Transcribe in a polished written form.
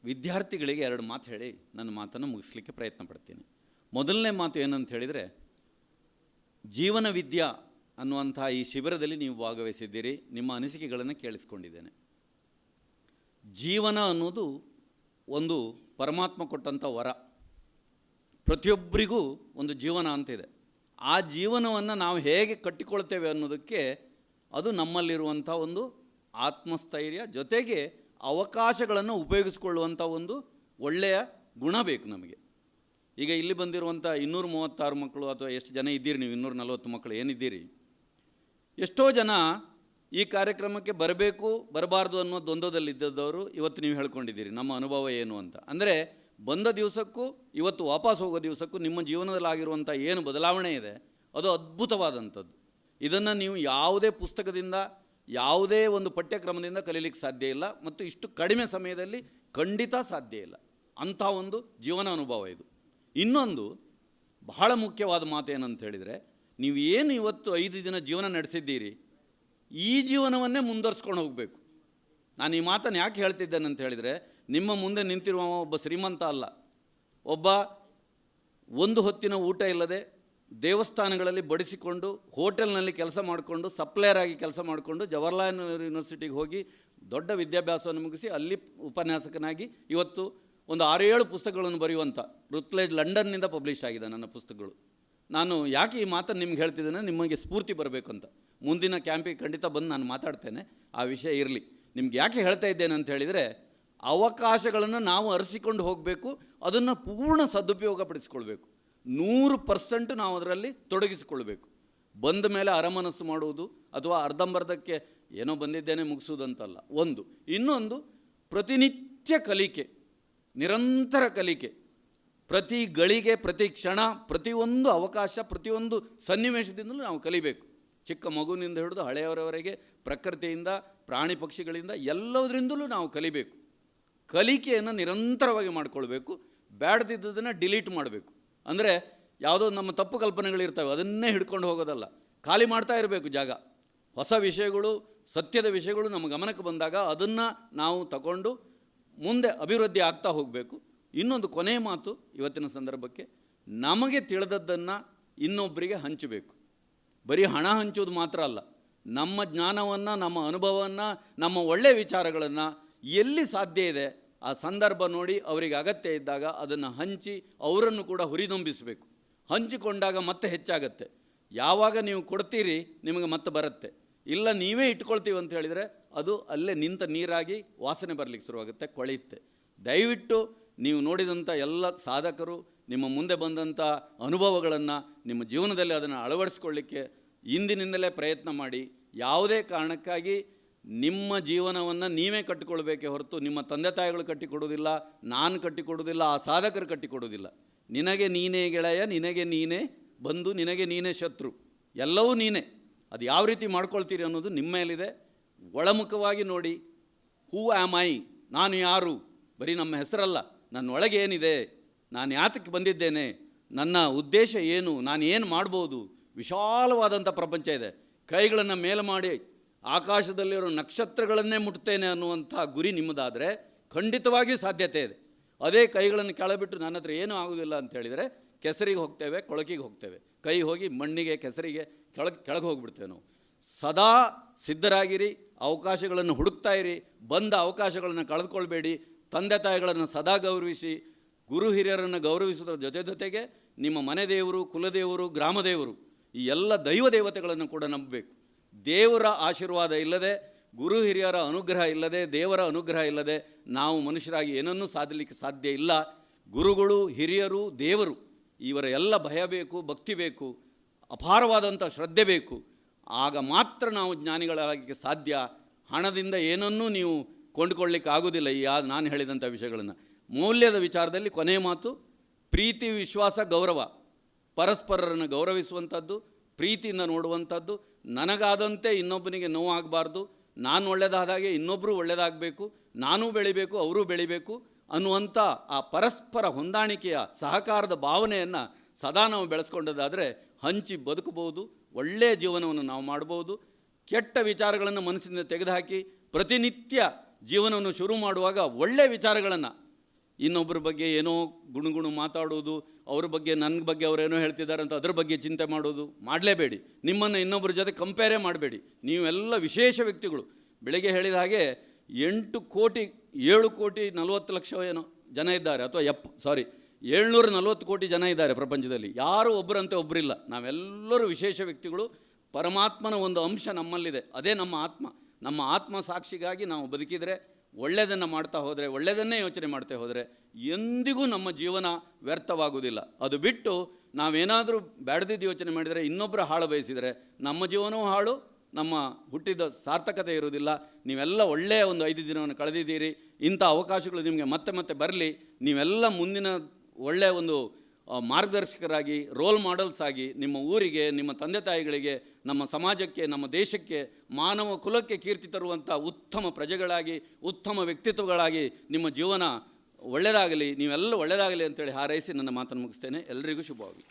ವಿದ್ಯಾರ್ಥಿಗಳಿಗೆ 2 ಮಾತು ಹೇಳಿ ನನ್ನ ಮಾತನ್ನು ಮುಗಿಸ್ಲಿಕ್ಕೆ ಪ್ರಯತ್ನ ಪಡ್ತೀನಿ. ಮೊದಲನೇ ಮಾತು ಏನಂತ ಹೇಳಿದರೆ, ಜೀವನ ವಿದ್ಯಾ ಅನ್ನುವಂಥ ಈ ಶಿಬಿರದಲ್ಲಿ ನೀವು ಭಾಗವಹಿಸಿದ್ದೀರಿ, ನಿಮ್ಮ ಅನಿಸಿಕೆಗಳನ್ನು ಕೇಳಿಸ್ಕೊಂಡಿದ್ದೇನೆ. ಜೀವನ ಅನ್ನೋದು ಒಂದು ಪರಮಾತ್ಮ ಕೊಟ್ಟಂಥ ವರ. ಪ್ರತಿಯೊಬ್ಬರಿಗೂ ಒಂದು ಜೀವನ ಅಂತಿದೆ. ಆ ಜೀವನವನ್ನು ನಾವು ಹೇಗೆ ಕಟ್ಟಿಕೊಳ್ತೇವೆ ಅನ್ನೋದಕ್ಕೆ ಅದು ನಮ್ಮಲ್ಲಿರುವಂಥ ಒಂದು ಆತ್ಮಸ್ಥೈರ್ಯ, ಜೊತೆಗೆ ಅವಕಾಶಗಳನ್ನು ಉಪಯೋಗಿಸ್ಕೊಳ್ಳುವಂಥ ಒಂದು ಒಳ್ಳೆಯ ಗುಣ ಬೇಕು ನಮಗೆ. ಈಗ ಇಲ್ಲಿ ಬಂದಿರುವಂಥ 236 ಮಕ್ಕಳು ಅಥವಾ ಎಷ್ಟು ಜನ ಇದ್ದೀರಿ ನೀವು, 240 ಮಕ್ಕಳು ಏನಿದ್ದೀರಿ, ಎಷ್ಟೋ ಜನ ಈ ಕಾರ್ಯಕ್ರಮಕ್ಕೆ ಬರಬೇಕು ಬರಬಾರ್ದು ಅನ್ನೋ ದ್ವಂದ್ವದಲ್ಲಿದ್ದವರು ಇವತ್ತು ನೀವು ಹೇಳ್ಕೊಂಡಿದ್ದೀರಿ ನಮ್ಮ ಅನುಭವ ಏನು ಅಂತ. ಅಂದರೆ ಬಂದ ದಿವಸಕ್ಕೂ ಇವತ್ತು ವಾಪಸ್ ಹೋಗೋ ದಿವಸಕ್ಕೂ ನಿಮ್ಮ ಜೀವನದಲ್ಲಾಗಿರುವಂಥ ಏನು ಬದಲಾವಣೆ ಇದೆ ಅದು ಅದ್ಭುತವಾದಂಥದ್ದು. ಇದನ್ನು ನೀವು ಯಾವುದೇ ಪುಸ್ತಕದಿಂದ ಯಾವುದೇ ಒಂದು ಪಠ್ಯಕ್ರಮದಿಂದ ಕಲೀಲಿಕ್ಕೆ ಸಾಧ್ಯ ಇಲ್ಲ, ಮತ್ತು ಇಷ್ಟು ಕಡಿಮೆ ಸಮಯದಲ್ಲಿ ಖಂಡಿತ ಸಾಧ್ಯ ಇಲ್ಲ. ಅಂಥ ಒಂದು ಜೀವನ ಅನುಭವ ಇದು. ಇನ್ನೊಂದು ಬಹಳ ಮುಖ್ಯವಾದ ಮಾತು ಏನಂತ ಹೇಳಿದರೆ, ನೀವು ಏನು ಇವತ್ತು 5 ದಿನ ಜೀವನ ನಡೆಸಿದ್ದೀರಿ, ಈ ಜೀವನವನ್ನೇ ಮುಂದುವರ್ಸ್ಕೊಂಡು ಹೋಗಬೇಕು. ನಾನು ಈ ಮಾತನ್ನು ಯಾಕೆ ಹೇಳ್ತಿದ್ದೇನೆ ಅಂತ ಹೇಳಿದರೆ, ನಿಮ್ಮ ಮುಂದೆ ನಿಂತಿರುವ ಒಬ್ಬ ಶ್ರೀಮಂತ ಅಲ್ಲ, ಒಬ್ಬ ಒಂದು ಹೊತ್ತಿನ ಊಟ ಇಲ್ಲದೆ ದೇವಸ್ಥಾನಗಳಲ್ಲಿ ಬಡಿಸಿಕೊಂಡು ಹೋಟೆಲ್ನಲ್ಲಿ ಕೆಲಸ ಮಾಡಿಕೊಂಡು ಸಪ್ಲೈಯರ್ ಆಗಿ ಕೆಲಸ ಮಾಡಿಕೊಂಡು ಜವಾಹರ್ಲಾಲ್ ಯೂನಿವರ್ಸಿಟಿಗೆ ಹೋಗಿ ದೊಡ್ಡ ವಿದ್ಯಾಭ್ಯಾಸವನ್ನು ಮುಗಿಸಿ ಅಲ್ಲಿ ಉಪನ್ಯಾಸಕನಾಗಿ ಇವತ್ತು ಒಂದು 6-7 ಪುಸ್ತಕಗಳನ್ನು ಬರೆಯುವಂಥ ರುತ್ಲೇಜ್ ಲಂಡನ್ನಿಂದ ಪಬ್ಲಿಷ್ ಆಗಿದೆ ನನ್ನ ಪುಸ್ತಕಗಳು. ನಾನು ಯಾಕೆ ಈ ಮಾತನ್ನು ನಿಮ್ಗೆ ಹೇಳ್ತಿದ್ದೇನೆ, ನಿಮಗೆ ಸ್ಫೂರ್ತಿ ಬರಬೇಕು ಅಂತ. ಮುಂದಿನ ಕ್ಯಾಂಪಿಗೆ ಖಂಡಿತ ಬಂದು ನಾನು ಮಾತಾಡ್ತೇನೆ, ಆ ವಿಷಯ ಇರಲಿ. ನಿಮ್ಗೆ ಯಾಕೆ ಹೇಳ್ತಾ ಇದ್ದೇನೆ ಅಂತ ಹೇಳಿದರೆ, ಅವಕಾಶಗಳನ್ನು ನಾವು ಅರಸಿಕೊಂಡು ಹೋಗಬೇಕು, ಅದನ್ನು ಪೂರ್ಣ ಸದುಪಯೋಗಪಡಿಸ್ಕೊಳ್ಬೇಕು. 100% ನಾವು ಅದರಲ್ಲಿ ತೊಡಗಿಸಿಕೊಳ್ಬೇಕು. ಬಂದ ಮೇಲೆ ಅರಮನಸ್ಸು ಮಾಡುವುದು ಅಥವಾ ಅರ್ಧಂಬರ್ಧಕ್ಕೆ ಏನೋ ಬಂದಿದ್ದೇನೆ ಮುಗಿಸುವುದಂತಲ್ಲ. ಒಂದು. ಇನ್ನೊಂದು, ಪ್ರತಿನಿತ್ಯ ಕಲಿಕೆ, ನಿರಂತರ ಕಲಿಕೆ. ಪ್ರತಿ ಗಳಿಗೆ, ಪ್ರತಿ ಕ್ಷಣ, ಪ್ರತಿಯೊಂದು ಅವಕಾಶ, ಪ್ರತಿಯೊಂದು ಸನ್ನಿವೇಶದಿಂದಲೂ ನಾವು ಕಲಿಬೇಕು. ಚಿಕ್ಕ ಮಗುವಿನಿಂದ ಹಿಡಿದು ಹಳೆಯವರವರೆಗೆ, ಪ್ರಕೃತಿಯಿಂದ, ಪ್ರಾಣಿ ಪಕ್ಷಿಗಳಿಂದ, ಎಲ್ಲದರಿಂದಲೂ ನಾವು ಕಲಿಬೇಕು. ಕಲಿಕೆಯನ್ನು ನಿರಂತರವಾಗಿ ಮಾಡಿಕೊಳ್ಬೇಕು. ಬೇಡದಿದ್ದದನ್ನು ಡಿಲೀಟ್ ಮಾಡಬೇಕು. ಅಂದರೆ ಯಾವುದೋ ನಮ್ಮ ತಪ್ಪು ಕಲ್ಪನೆಗಳಿರ್ತವೆ ಅದನ್ನೇ ಹಿಡ್ಕೊಂಡು ಹೋಗೋದಲ್ಲ, ಖಾಲಿ ಮಾಡ್ತಾ ಇರಬೇಕು ಜಾಗ. ಹೊಸ ವಿಷಯಗಳು, ಸತ್ಯದ ವಿಷಯಗಳು ನಮ್ಮ ಗಮನಕ್ಕೆ ಬಂದಾಗ ಅದನ್ನು ನಾವು ತಗೊಂಡು ಮುಂದೆ ಅಭಿವೃದ್ಧಿ ಆಗ್ತಾ ಹೋಗಬೇಕು. ಇನ್ನೊಂದು ಕೊನೆಯ ಮಾತು ಇವತ್ತಿನ ಸಂದರ್ಭಕ್ಕೆ, ನಮಗೆ ತಿಳಿದದ್ದನ್ನು ಇನ್ನೊಬ್ಬರಿಗೆ ಹಂಚಬೇಕು. ಬರೀ ಹಣ ಹಂಚೋದು ಮಾತ್ರ ಅಲ್ಲ, ನಮ್ಮ ಜ್ಞಾನವನ್ನು, ನಮ್ಮ ಅನುಭವವನ್ನು, ನಮ್ಮ ಒಳ್ಳೆಯ ವಿಚಾರಗಳನ್ನು ಎಲ್ಲಿ ಸಾಧ್ಯ ಇದೆ ಆ ಸಂದರ್ಭ ನೋಡಿ ಅವರಿಗೆ ಅಗತ್ಯ ಇದ್ದಾಗ ಅದನ್ನು ಹಂಚಿ ಅವರನ್ನು ಕೂಡ ಹುರಿದುಂಬಿಸಬೇಕು. ಹಂಚಿಕೊಂಡಾಗ ಮತ್ತೆ ಹೆಚ್ಚಾಗತ್ತೆ. ಯಾವಾಗ ನೀವು ಕೊಡ್ತೀರಿ ನಿಮಗೆ ಮತ್ತೆ ಬರುತ್ತೆ. ಇಲ್ಲ ನೀವೇ ಇಟ್ಕೊಳ್ತೀವಿ ಅಂತ ಹೇಳಿದರೆ ಅದು ಅಲ್ಲೇ ನಿಂತ ನೀರಾಗಿ ವಾಸನೆ ಬರಲಿಕ್ಕೆ ಶುರುವಾಗುತ್ತೆ, ಕೊಳೆಯುತ್ತೆ. ದಯವಿಟ್ಟು ನೀವು ನೋಡಿದಂಥ ಎಲ್ಲ ಸಾಧಕರು ನಿಮ್ಮ ಮುಂದೆ ಬಂದಂಥ ಅನುಭವಗಳನ್ನು ನಿಮ್ಮ ಜೀವನದಲ್ಲಿ ಅದನ್ನು ಅಳವಡಿಸ್ಕೊಳ್ಳಿಕ್ಕೆ ಇಂದಿನಿಂದಲೇ ಪ್ರಯತ್ನ ಮಾಡಿ. ಯಾವುದೇ ಕಾರಣಕ್ಕಾಗಿ ನಿಮ್ಮ ಜೀವನವನ್ನು ನೀವೇ ಕಟ್ಟಿಕೊಳ್ಬೇಕೇ ಹೊರತು ನಿಮ್ಮ ತಂದೆ ತಾಯಿಗಳು ಕಟ್ಟಿಕೊಡೋದಿಲ್ಲ, ನಾನು ಕಟ್ಟಿಕೊಡೋದಿಲ್ಲ, ಆ ಸಾಧಕರು ಕಟ್ಟಿಕೊಡೋದಿಲ್ಲ. ನಿನಗೆ ನೀನೇ ಗೆಳೆಯ, ನಿನಗೆ ನೀನೇ ಬಂಧು, ನಿನಗೆ ನೀನೇ ಶತ್ರು, ಎಲ್ಲವೂ ನೀನೇ. ಅದು ಯಾವ ರೀತಿ ಮಾಡ್ಕೊಳ್ತೀರಿ ಅನ್ನೋದು ನಿಮ್ಮ ಮೇಲಿದೆ. ಒಳಮುಖವಾಗಿ ನೋಡಿ, ಹೂ ಆಮ್ ಐ, ನಾನು ಯಾರು, ಬರೀ ನಮ್ಮ ಹೆಸರಲ್ಲ, ನನ್ನ ಒಳಗೆ ಏನಿದೆ, ನಾನು ಯಾತಕ್ಕೆ ಬಂದಿದ್ದೇನೆ, ನನ್ನ ಉದ್ದೇಶ ಏನು, ನಾನು ಏನು ಮಾಡ್ಬೋದು. ವಿಶಾಲವಾದಂಥ ಪ್ರಪಂಚ ಇದೆ. ಕೈಗಳನ್ನು ಮೇಲೆ ಮಾಡಿ ಆಕಾಶದಲ್ಲಿರೋ ನಕ್ಷತ್ರಗಳನ್ನೇ ಮುಟ್ತೇನೆ ಅನ್ನುವಂಥ ಗುರಿ ನಿಮ್ಮದಾದರೆ ಖಂಡಿತವಾಗಿಯೂ ಸಾಧ್ಯತೆ ಇದೆ. ಅದೇ ಕೈಗಳನ್ನು ಕೆಳಬಿಟ್ಟು ನನ್ನ ಹತ್ರ ಏನೂ ಆಗೋದಿಲ್ಲ ಅಂತ ಹೇಳಿದರೆ ಕೆಸರಿಗೆ ಹೋಗ್ತೇವೆ, ಕೊಳಕಿಗೆ ಹೋಗ್ತೇವೆ. ಕೈ ಹೋಗಿ ಮಣ್ಣಿಗೆ, ಕೆಸರಿಗೆ, ಕೆಳಗೆ ಹೋಗಿಬಿಡ್ತೇವೆ ನಾವು. ಸದಾ ಸಿದ್ಧರಾಗಿರಿ, ಅವಕಾಶಗಳನ್ನು ಹುಡುಕ್ತಾ ಇರಿ. ಬಂದ ಅವಕಾಶಗಳನ್ನು ಕಳೆದುಕೊಳ್ಬೇಡಿ. ತಂದೆ ತಾಯಿಗಳನ್ನು ಸದಾ ಗೌರವಿಸಿ, ಗುರು ಹಿರಿಯರನ್ನು ಗೌರವಿಸುವುದರ ಜೊತೆಗೆ ನಿಮ್ಮ ಮನೆ ದೇವರು, ಕುಲದೇವರು, ಗ್ರಾಮದೇವರು, ಈ ಎಲ್ಲ ದೈವ ದೇವತೆಗಳನ್ನು ಕೂಡ ನಂಬಬೇಕು. ದೇವರ ಆಶೀರ್ವಾದ ಇಲ್ಲದೆ, ಗುರು ಹಿರಿಯರ ಅನುಗ್ರಹ ಇಲ್ಲದೆ, ದೇವರ ಅನುಗ್ರಹ ಇಲ್ಲದೆ ನಾವು ಮನುಷ್ಯರಾಗಿ ಏನನ್ನೂ ಸಾಧಲಿಕ್ಕೆ ಸಾಧ್ಯ ಇಲ್ಲ. ಗುರುಗಳು, ಹಿರಿಯರು, ದೇವರು ಇವರ ಎಲ್ಲ ಭಯ ಬೇಕು, ಭಕ್ತಿ ಬೇಕು, ಅಪಾರವಾದಂಥ ಶ್ರದ್ಧೆ ಬೇಕು. ಆಗ ಮಾತ್ರ ನಾವು ಜ್ಞಾನಿಗಳಾಗಲಿಕ್ಕೆ ಸಾಧ್ಯ. ಹಣದಿಂದ ಏನನ್ನೂ ನೀವು ಕೊಂಡುಕೊಳ್ಳಲಿಕ್ಕೆ ಆಗೋದಿಲ್ಲ. ಈ ನಾನು ಹೇಳಿದಂಥ ವಿಷಯಗಳನ್ನು. ಮೌಲ್ಯದ ವಿಚಾರದಲ್ಲಿ ಕೊನೆಯ ಮಾತು, ಪ್ರೀತಿ, ವಿಶ್ವಾಸ, ಗೌರವ, ಪರಸ್ಪರರನ್ನು ಗೌರವಿಸುವಂಥದ್ದು, ಪ್ರೀತಿಯಿಂದ ನೋಡುವಂಥದ್ದು. ನನಗಾದಂತೆ ಇನ್ನೊಬ್ಬನಿಗೆ ನೋವಾಗಬಾರ್ದು, ನಾನು ಒಳ್ಳೆಯದಾದಾಗೆ ಇನ್ನೊಬ್ಬರು ಒಳ್ಳೆಯದಾಗಬೇಕು, ನಾನೂ ಬೆಳಿಬೇಕು, ಅವರೂ ಬೆಳಿಬೇಕು ಅನ್ನುವಂಥ ಆ ಪರಸ್ಪರ ಹೊಂದಾಣಿಕೆಯ ಸಹಕಾರದ ಭಾವನೆಯನ್ನು ಸದಾ ನಾವು ಬೆಳೆಸ್ಕೊಂಡದಾದರೆ ಹಂಚಿ ಬದುಕಬಹುದು, ಒಳ್ಳೆಯ ಜೀವನವನ್ನು ನಾವು ಮಾಡ್ಬೋದು. ಕೆಟ್ಟ ವಿಚಾರಗಳನ್ನು ಮನಸ್ಸಿನಿಂದ ತೆಗೆದುಹಾಕಿ ಪ್ರತಿನಿತ್ಯ ಜೀವನವನ್ನು ಶುರು ಮಾಡುವಾಗ ಒಳ್ಳೆಯ ವಿಚಾರಗಳನ್ನು ಇನ್ನೊಬ್ಬರ ಬಗ್ಗೆ ಏನೋ ಗುಣಗುಣ ಮಾತಾಡೋದು, ಅವ್ರ ಬಗ್ಗೆ ನನ್ನ ಬಗ್ಗೆ ಅವರೇನೋ ಹೇಳ್ತಿದ್ದಾರೆ ಅಂತ ಅದ್ರ ಬಗ್ಗೆ ಚಿಂತೆ ಮಾಡೋದು ಮಾಡಲೇಬೇಡಿ. ನಿಮ್ಮನ್ನು ಇನ್ನೊಬ್ಬರ ಜೊತೆ ಕಂಪೇರೇ ಮಾಡಬೇಡಿ. ನೀವೆಲ್ಲ ವಿಶೇಷ ವ್ಯಕ್ತಿಗಳು. ಬೆಳಗ್ಗೆ ಹೇಳಿದ ಹಾಗೆ 7 ಕೋಟಿ 40 ಲಕ್ಷ ಏನೋ ಜನ ಇದ್ದಾರೆ, ಅಥವಾ 740 ಕೋಟಿ ಜನ ಇದ್ದಾರೆ ಪ್ರಪಂಚದಲ್ಲಿ. ಯಾರೂ ಒಬ್ಬರಂತೆ ಒಬ್ಬರಿಲ್ಲ. ನಾವೆಲ್ಲರೂ ವಿಶೇಷ ವ್ಯಕ್ತಿಗಳು. ಪರಮಾತ್ಮನ ಒಂದು ಅಂಶ ನಮ್ಮಲ್ಲಿದೆ, ಅದೇ ನಮ್ಮ ಆತ್ಮ. ನಮ್ಮ ಆತ್ಮ ಸಾಕ್ಷಿಗಾಗಿ ನಾವು ಬದುಕಿದರೆ, ಒಳ್ಳೆಯದನ್ನು ಮಾಡ್ತಾ ಹೋದರೆ, ಒಳ್ಳೆಯದನ್ನೇ ಯೋಚನೆ ಮಾಡ್ತಾ ಹೋದರೆ ಎಂದಿಗೂ ನಮ್ಮ ಜೀವನ ವ್ಯರ್ಥವಾಗುವುದಿಲ್ಲ. ಅದು ಬಿಟ್ಟು ನಾವೇನಾದರೂ ಬೇಡದಿದ್ದು ಯೋಚನೆ ಮಾಡಿದರೆ, ಇನ್ನೊಬ್ಬರ ಹಾಳು ಬಯಸಿದರೆ ನಮ್ಮ ಜೀವನವೂ ಹಾಳು, ನಮ್ಮ ಹುಟ್ಟಿದ ಸಾರ್ಥಕತೆ ಇರುವುದಿಲ್ಲ. ನೀವೆಲ್ಲ ಒಳ್ಳೆಯ ಒಂದು 5 ದಿನವನ್ನು ಕಳೆದಿದ್ದೀರಿ. ಇಂಥ ಅವಕಾಶಗಳು ನಿಮಗೆ ಮತ್ತೆ ಮತ್ತೆ ಬರಲಿ. ನೀವೆಲ್ಲ ಮುಂದಿನ ಒಳ್ಳೆಯ ಒಂದು ಮಾರ್ಗದರ್ಶಕರಾಗಿ, ರೋಲ್ ಮಾಡೆಲ್ಸ್ ಆಗಿ ನಿಮ್ಮ ಊರಿಗೆ, ನಿಮ್ಮ ತಂದೆ ತಾಯಿಗಳಿಗೆ, ನಮ್ಮ ಸಮಾಜಕ್ಕೆ, ನಮ್ಮ ದೇಶಕ್ಕೆ, ಮಾನವ ಕುಲಕ್ಕೆ ಕೀರ್ತಿ ತರುವಂಥ ಉತ್ತಮ ಪ್ರಜೆಗಳಾಗಿ, ಉತ್ತಮ ವ್ಯಕ್ತಿತ್ವಗಳಾಗಿ ನಿಮ್ಮ ಜೀವನ ಒಳ್ಳೆಯದಾಗಲಿ, ನೀವೆಲ್ಲ ಒಳ್ಳೆಯದಾಗಲಿ ಅಂತೇಳಿ ಹಾರೈಸಿ ನನ್ನ ಮಾತನ್ನು ಮುಗಿಸ್ತೇನೆ. ಎಲ್ಲರಿಗೂ ಶುಭವಾಗಲಿ.